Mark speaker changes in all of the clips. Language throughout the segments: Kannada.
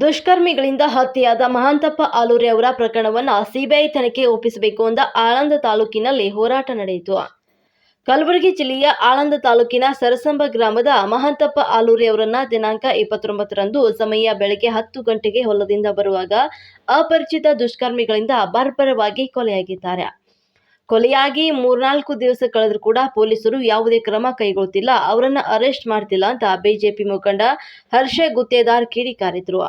Speaker 1: ದುಷ್ಕರ್ಮಿಗಳಿಂದ ಹತ್ಯೆಯಾದ ಮಹಾಂತಪ್ಪ ಆಲೂರೆ ಅವರ ಪ್ರಕರಣವನ್ನು ಸಿಬಿಐ ತನಿಖೆಗೆ ಒಪ್ಪಿಸಬೇಕು ಅಂತ ಆಳಂದ ತಾಲೂಕಿನಲ್ಲಿ ಹೋರಾಟ ನಡೆಯಿತು. ಕಲಬುರಗಿ ಜಿಲ್ಲೆಯ ಆಳಂದ ತಾಲೂಕಿನ ಸರಸಂಬ ಗ್ರಾಮದ ಮಹಾಂತಪ್ಪ ಆಲೂರೆ ಅವರನ್ನ ದಿನಾಂಕ 29ರಂದು ಸಮಯ ಬೆಳಗ್ಗೆ 10 ಗಂಟೆಗೆ ಹೊಲದಿಂದ ಬರುವಾಗ ಅಪರಿಚಿತ ದುಷ್ಕರ್ಮಿಗಳಿಂದ ಬರ್ಬರವಾಗಿ ಕೊಲೆಯಾಗಿದ್ದಾರೆ. ಕೊಲೆಯಾಗಿ 3-4 ದಿವಸ ಕಳೆದರೂ ಕೂಡ ಪೊಲೀಸರು ಯಾವುದೇ ಕ್ರಮ ಕೈಗೊಳ್ಳುತ್ತಿಲ್ಲ, ಅವರನ್ನು ಅರೆಸ್ಟ್ ಮಾಡ್ತಿಲ್ಲ ಅಂತ ಬಿಜೆಪಿ ಮುಖಂಡ ಹರ್ಷ ಗುತ್ತೇದಾರ್ ಕಿಡಿಕಾರಿದ್ರು.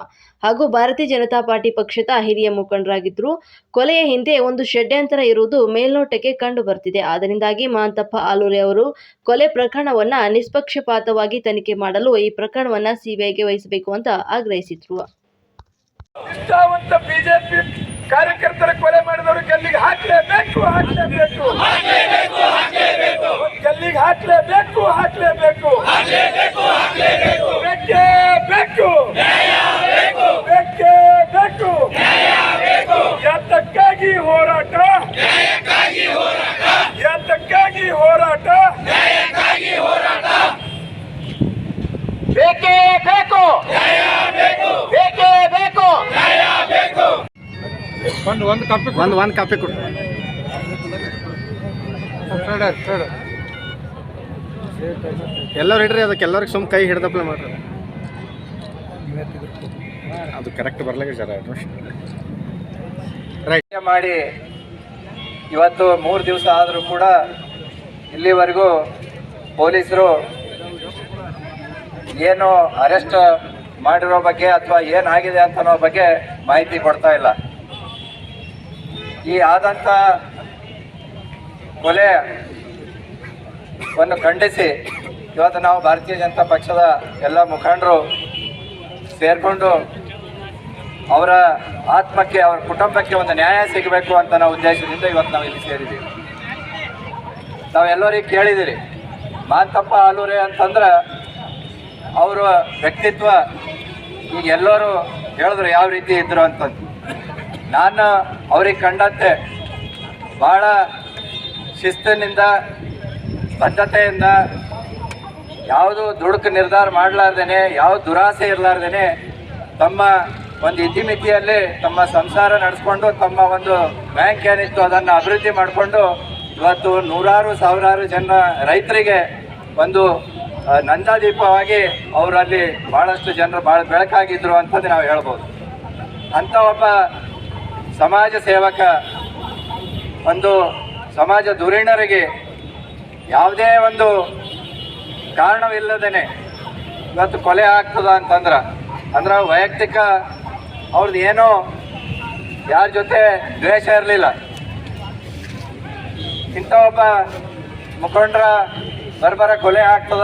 Speaker 1: ಹಾಗೂ ಭಾರತೀಯ ಜನತಾ ಪಾರ್ಟಿ ಪಕ್ಷದ ಹಿರಿಯ ಮುಖಂಡರಾಗಿದ್ದರು. ಕೊಲೆಯ ಹಿಂದೆ ಒಂದು ಷಡ್ಯಂತ್ರ ಇರುವುದು ಮೇಲ್ನೋಟಕ್ಕೆ ಕಂಡು ಬರ್ತಿದೆ. ಅದರಿಂದಾಗಿ ಮಹಾಂತಪ್ಪ ಆಲೂರೆ ಅವರು ಕೊಲೆ ಪ್ರಕರಣವನ್ನ ನಿಷ್ಪಕ್ಷಪಾತವಾಗಿ ತನಿಖೆ ಮಾಡಲು ಈ ಪ್ರಕರಣವನ್ನ ಸಿಬಿಐಗೆ ವಹಿಸಬೇಕು ಅಂತ ಆಗ್ರಹಿಸಿದ್ರು.
Speaker 2: ಬಿಜೆಪಿ ಕಾರ್ಯಕರ್ತರ ಕೊಲೆ ಮಾಡಿದವರು ಗಲ್ಲಿಗೆ ಹಾಕಲೇಬೇಕು, ಗಲ್ಲಿಗೆ ಹಾಕಲೇಬೇಕು, ಬೇಕೇ ಬೇಕು, ಯಾತಕ್ಕಾಗಿ ಹೋರಾಟ, ಬೇಕೇ ಬೇಕು. ಒಂದು ಕಾಪಿ ಕೊಡು. ಎಲ್ಲರೂ ಇಡ್ರಿ, ಅದಕ್ಕೆ ಎಲ್ಲರಿಗೆ ಸುಮ್ಮ ಕೈ ಹಿಡ್ದಪ್ಲೆ ಮಾಡ್ರಿ. ಅದು ಕರೆಕ್ಟ್ ಬರ್ಲಿಕ್ಕೆ ಜರ ರೈಟ್ ಮಾಡಿ ಇವತ್ತು 3 ದಿವಸ ಆದರೂ ಕೂಡ ಇಲ್ಲಿವರೆಗೂ ಪೊಲೀಸರು ಏನು ಅರೆಸ್ಟ್ ಮಾಡಿರೋ ಬಗ್ಗೆ ಅಥವಾ ಏನಾಗಿದೆ ಅಂತ ಅನ್ನೋ ಬಗ್ಗೆ ಮಾಹಿತಿ ಕೊಡ್ತಾ ಇಲ್ಲ. ಈ ಆದಂಥ ಕೊಲೆಯನ್ನು ಖಂಡಿಸಿ ಇವತ್ತು ನಾವು ಭಾರತೀಯ ಜನತಾ ಪಕ್ಷದ ಎಲ್ಲ ಮುಖಂಡರು ಸೇರಿಕೊಂಡು ಅವರ ಆತ್ಮಕ್ಕೆ, ಅವರ ಕುಟುಂಬಕ್ಕೆ ಒಂದು ನ್ಯಾಯ ಸಿಗಬೇಕು ಅಂತ ನಾವು ಉದ್ದೇಶದಿಂದ ಇವತ್ತು ನಾವು ಇಲ್ಲಿ ಸೇರಿದ್ದೀವಿ. ನಾವೆಲ್ಲರಿಗೂ ಕೇಳಿದ್ದೀರಿ, ಮಹಾಂತಪ್ಪ ಆಲೂರೆ ಅಂತಂದ್ರೆ ಅವರ ವ್ಯಕ್ತಿತ್ವ ಈಗ ಎಲ್ಲರೂ ಹೇಳಿದ್ರು ಯಾವ ರೀತಿ ಇದ್ರು ಅಂತಂದು. ನಾನು ಅವ್ರಿಗೆ ಕಂಡಂತೆ ಭಾಳ ಶಿಸ್ತಿನಿಂದ, ಬದ್ಧತೆಯಿಂದ, ಯಾವುದು ದುಡುಕು ನಿರ್ಧಾರ ಮಾಡಲಾರ್ದೇನೆ, ಯಾವ ದುರಾಸೆ ಇರಲಾರ್ದೇನೆ ತಮ್ಮ ಒಂದು ಇತಿಮಿತಿಯಲ್ಲಿ ತಮ್ಮ ಸಂಸಾರ ನಡೆಸ್ಕೊಂಡು ತಮ್ಮ ಒಂದು ಬ್ಯಾಂಕ್ ಏನಿತ್ತು ಅದನ್ನು ಅಭಿವೃದ್ಧಿ ಮಾಡಿಕೊಂಡು ಇವತ್ತು ನೂರಾರು ಸಾವಿರಾರು ಜನ ರೈತರಿಗೆ ಒಂದು ನಂದಾದೀಪವಾಗಿ ಅವರಲ್ಲಿ ಭಾಳಷ್ಟು ಜನರು ಭಾಳ ಬೆಳಕಾಗಿದ್ದರು ಅಂತಂದು ನಾವು ಹೇಳ್ಬೋದು. ಅಂಥ ಒಬ್ಬ ಸಮಾಜ ಸೇವಕ, ಒಂದು ಸಮಾಜ ಧುರೀಣರಿಗೆ ಯಾವುದೇ ಒಂದು ಕಾರಣವಿಲ್ಲದೇ ಇವತ್ತು ಕೊಲೆ ಆಗ್ತದ ಅಂದ್ರೆ ವೈಯಕ್ತಿಕ ಅವ್ರದ್ದು ಏನೋ ಯಾರ ಜೊತೆ ದ್ವೇಷ ಇರಲಿಲ್ಲ. ಇಂಥ ಒಬ್ಬ ಮುಖಂಡರ ಬರ್ಬರ ಕೊಲೆ ಆಗ್ತದ